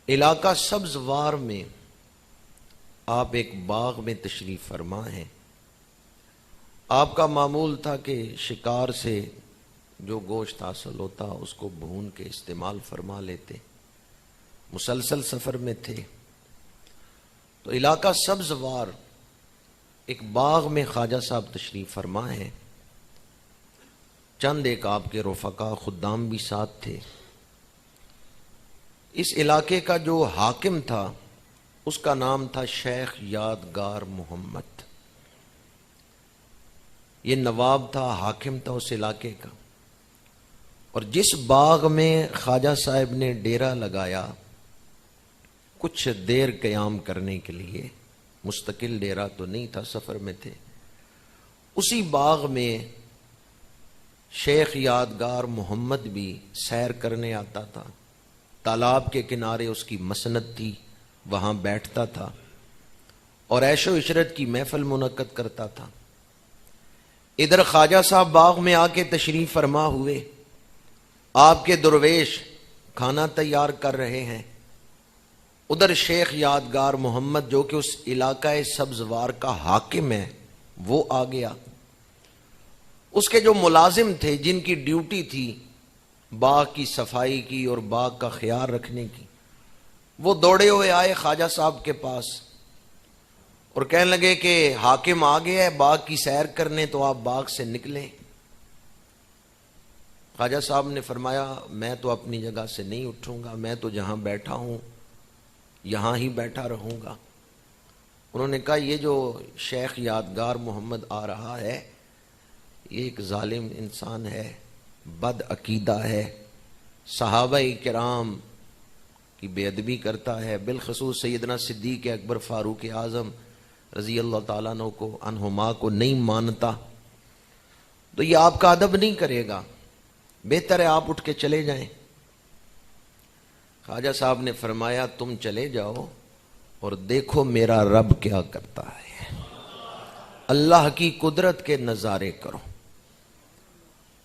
علاقہ سبزوار میں آپ ایک باغ میں تشریف فرما ہیں. آپ کا معمول تھا کہ شکار سے جو گوشت حاصل ہوتا اس کو بھون کے استعمال فرما لیتے. مسلسل سفر میں تھے تو علاقہ سبزوار ایک باغ میں خواجہ صاحب تشریف فرما ہیں. چند ایک آپ کے رفقا خدام بھی ساتھ تھے. اس علاقے کا جو حاکم تھا اس کا نام تھا شیخ یادگار محمد. یہ نواب تھا، حاکم تھا اس علاقے کا. اور جس باغ میں خواجہ صاحب نے ڈیرا لگایا کچھ دیر قیام کرنے کے لیے، مستقل ڈیرا تو نہیں تھا، سفر میں تھے، اسی باغ میں شیخ یادگار محمد بھی سیر کرنے آتا تھا. تالاب کے کنارے اس کی مسند تھی، وہاں بیٹھتا تھا اور عیش و عشرت کی محفل منعقد کرتا تھا. ادھر خواجہ صاحب باغ میں آ کے تشریف فرما ہوئے، آپ کے درویش کھانا تیار کر رہے ہیں. ادھر شیخ یادگار محمد جو کہ اس علاقہ سبزوار کا حاکم ہے وہ آ گیا. اس کے جو ملازم تھے جن کی ڈیوٹی تھی باغ کی صفائی کی اور باغ کا خیال رکھنے کی، وہ دوڑے ہوئے آئے خواجہ صاحب کے پاس اور کہنے لگے کہ حاکم آ گیا ہے باغ کی سیر کرنے، تو آپ باغ سے نکلیں. خواجہ صاحب نے فرمایا میں تو اپنی جگہ سے نہیں اٹھوں گا، میں تو جہاں بیٹھا ہوں یہاں ہی بیٹھا رہوں گا. انہوں نے کہا یہ جو شیخ یادگار محمد آ رہا ہے یہ ایک ظالم انسان ہے، بد عقیدہ ہے، صحابہ کرام کی بے ادبی کرتا ہے، بالخصوص سیدنا صدیق اکبر فاروق اعظم رضی اللہ تعالیٰ عنہما کو نہیں مانتا، تو یہ آپ کا ادب نہیں کرے گا، بہتر ہے آپ اٹھ کے چلے جائیں. خواجہ صاحب نے فرمایا تم چلے جاؤ اور دیکھو میرا رب کیا کرتا ہے، اللہ کی قدرت کے نظارے کرو.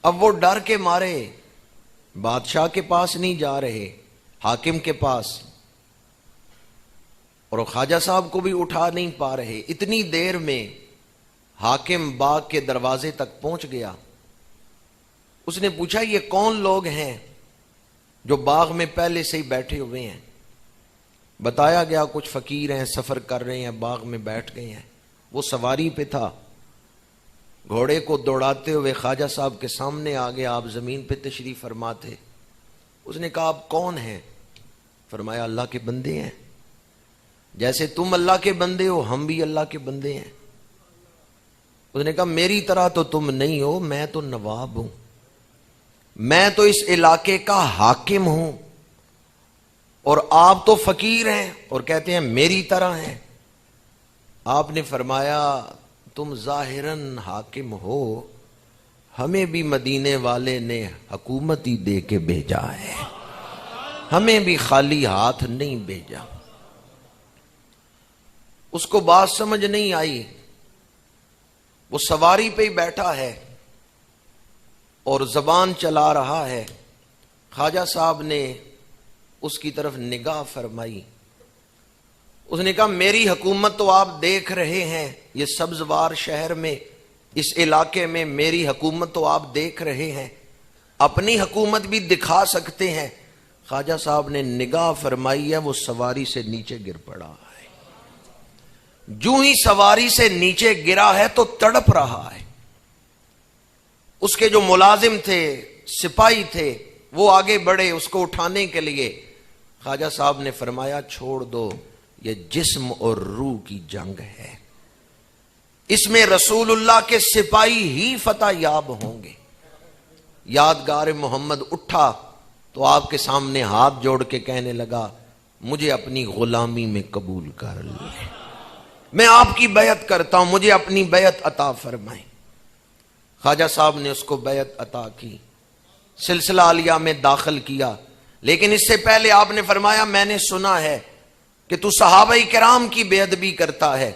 اب وہ ڈر کے مارے بادشاہ کے پاس نہیں جا رہے، حاکم کے پاس، اور خواجہ صاحب کو بھی اٹھا نہیں پا رہے. اتنی دیر میں حاکم باغ کے دروازے تک پہنچ گیا. اس نے پوچھا یہ کون لوگ ہیں جو باغ میں پہلے سے ہی بیٹھے ہوئے ہیں؟ بتایا گیا کچھ فقیر ہیں، سفر کر رہے ہیں، باغ میں بیٹھ گئے ہیں. وہ سواری پہ تھا، گھوڑے کو دوڑاتے ہوئے خواجہ صاحب کے سامنے آ گیا. آپ زمین پہ تشریف فرما تھے. اس نے کہا آپ کون ہیں؟ فرمایا اللہ کے بندے ہیں، جیسے تم اللہ کے بندے ہو ہم بھی اللہ کے بندے ہیں. اس نے کہا میری طرح تو تم نہیں ہو، میں تو نواب ہوں، میں تو اس علاقے کا حاکم ہوں، اور آپ تو فقیر ہیں اور کہتے ہیں میری طرح ہیں. آپ نے فرمایا تم ظاہراً حاکم ہو، ہمیں بھی مدینے والے نے حکومت ہی دے کے بھیجا ہے، ہمیں بھی خالی ہاتھ نہیں بھیجا. اس کو بات سمجھ نہیں آئی، وہ سواری پہ ہی بیٹھا ہے اور زبان چلا رہا ہے. خواجہ صاحب نے اس کی طرف نگاہ فرمائی. اس نے کہا میری حکومت تو آپ دیکھ رہے ہیں، یہ سبزوار شہر میں اس علاقے میں میری حکومت تو آپ دیکھ رہے ہیں، اپنی حکومت بھی دکھا سکتے ہیں. خواجہ صاحب نے نگاہ فرمائی ہے، وہ سواری سے نیچے گر پڑا ہے. جو ہی سواری سے نیچے گرا ہے تو تڑپ رہا ہے. اس کے جو ملازم تھے، سپاہی تھے، وہ آگے بڑھے اس کو اٹھانے کے لیے. خواجہ صاحب نے فرمایا چھوڑ دو، یہ جسم اور روح کی جنگ ہے، اس میں رسول اللہ کے سپاہی ہی فتح یاب ہوں گے. یادگار محمد اٹھا تو آپ کے سامنے ہاتھ جوڑ کے کہنے لگا مجھے اپنی غلامی میں قبول کر لیں، میں آپ کی بیعت کرتا ہوں، مجھے اپنی بیعت عطا فرمائیں. خواجہ صاحب نے اس کو بیعت عطا کی، سلسلہ عالیہ میں داخل کیا. لیکن اس سے پہلے آپ نے فرمایا میں نے سنا ہے کہ تو صحابہ کرام کی بے ادبی کرتا ہے.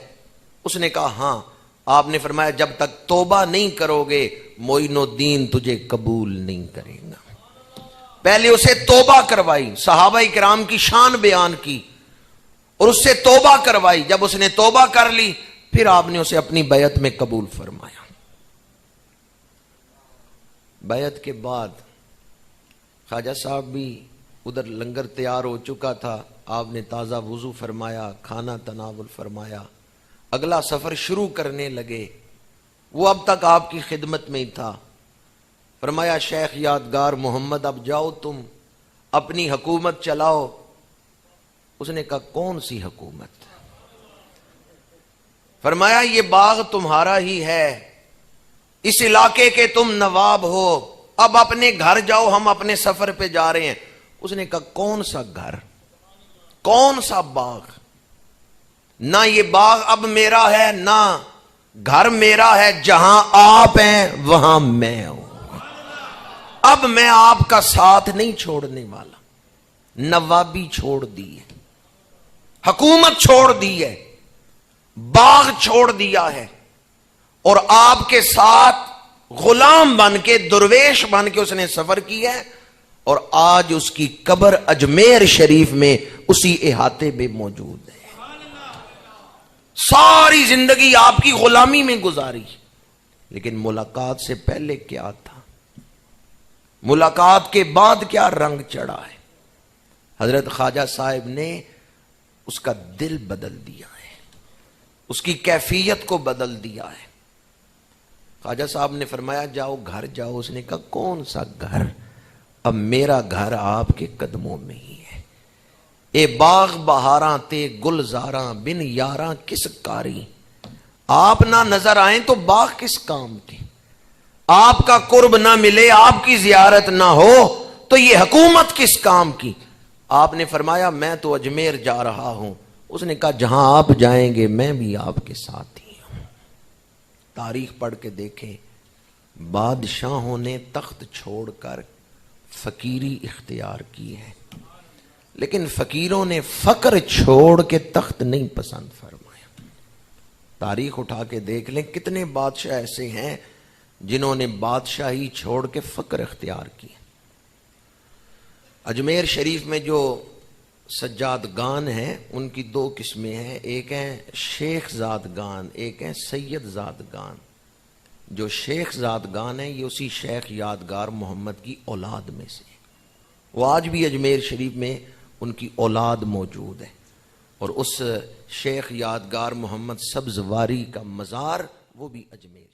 اس نے کہا ہاں. آپ نے فرمایا جب تک توبہ نہیں کرو گے معین الدین تجھے قبول نہیں کرے گا. پہلے اسے توبہ کروائی، صحابہ کرام کی شان بیان کی اور اس سے توبہ کروائی. جب اس نے توبہ کر لی پھر آپ نے اسے اپنی بیعت میں قبول فرمایا. بیعت کے بعد خواجہ صاحب بھی ادھر لنگر تیار ہو چکا تھا، آپ نے تازہ وضو فرمایا، کھانا تناول فرمایا، اگلا سفر شروع کرنے لگے. وہ اب تک آپ کی خدمت میں ہی تھا. فرمایا شیخ یادگار محمد اب جاؤ تم اپنی حکومت چلاؤ. اس نے کہا کون سی حکومت؟ فرمایا یہ باغ تمہارا ہی ہے، اس علاقے کے تم نواب ہو، اب اپنے گھر جاؤ، ہم اپنے سفر پہ جا رہے ہیں. اس نے کہا کون سا گھر، کون سا باغ؟ نہ یہ باغ اب میرا ہے نہ گھر میرا ہے، جہاں آپ ہیں وہاں میں ہوں. اب میں آپ کا ساتھ نہیں چھوڑنے والا. نوابی چھوڑ دی ہے، حکومت چھوڑ دی ہے، باغ چھوڑ دیا ہے، اور آپ کے ساتھ غلام بن کے، درویش بن کے اس نے سفر کیا ہے. اور آج اس کی قبر اجمیر شریف میں اسی احاطے میں موجود ہے. ساری زندگی آپ کی غلامی میں گزاری، لیکن ملاقات سے پہلے کیا تھا، ملاقات کے بعد کیا رنگ چڑھا ہے. حضرت خواجہ صاحب نے اس کا دل بدل دیا ہے، اس کی کیفیت کو بدل دیا ہے. خواجہ صاحب نے فرمایا جاؤ گھر جاؤ. اس نے کہا کون سا گھر، اب میرا گھر آپ کے قدموں میں ہی ہے. اے باغ بہاراں تے گلزاراں بن یاراں کس کاری. آپ نہ نظر آئیں تو باغ کس کام کے، آپ کا قرب نہ ملے، آپ کی زیارت نہ ہو تو یہ حکومت کس کام کی. آپ نے فرمایا میں تو اجمیر جا رہا ہوں. اس نے کہا جہاں آپ جائیں گے میں بھی آپ کے ساتھ ہی ہوں. تاریخ پڑھ کے دیکھیں، بادشاہوں نے تخت چھوڑ کر فقیری اختیار کی ہے، لیکن فقیروں نے فقر چھوڑ کے تخت نہیں پسند فرمایا. تاریخ اٹھا کے دیکھ لیں کتنے بادشاہ ایسے ہیں جنہوں نے بادشاہی چھوڑ کے فقر اختیار کی. اجمیر شریف میں جو سجادگان ہیں ان کی دو قسمیں ہیں، ایک ہیں شیخ زادگان، ایک ہیں سید زادگان. جو شیخ زادگان ہیں یہ اسی شیخ یادگار محمد کی اولاد میں سے، وہ آج بھی اجمیر شریف میں ان کی اولاد موجود ہے. اور اس شیخ یادگار محمد سبزواری کا مزار وہ بھی اجمیر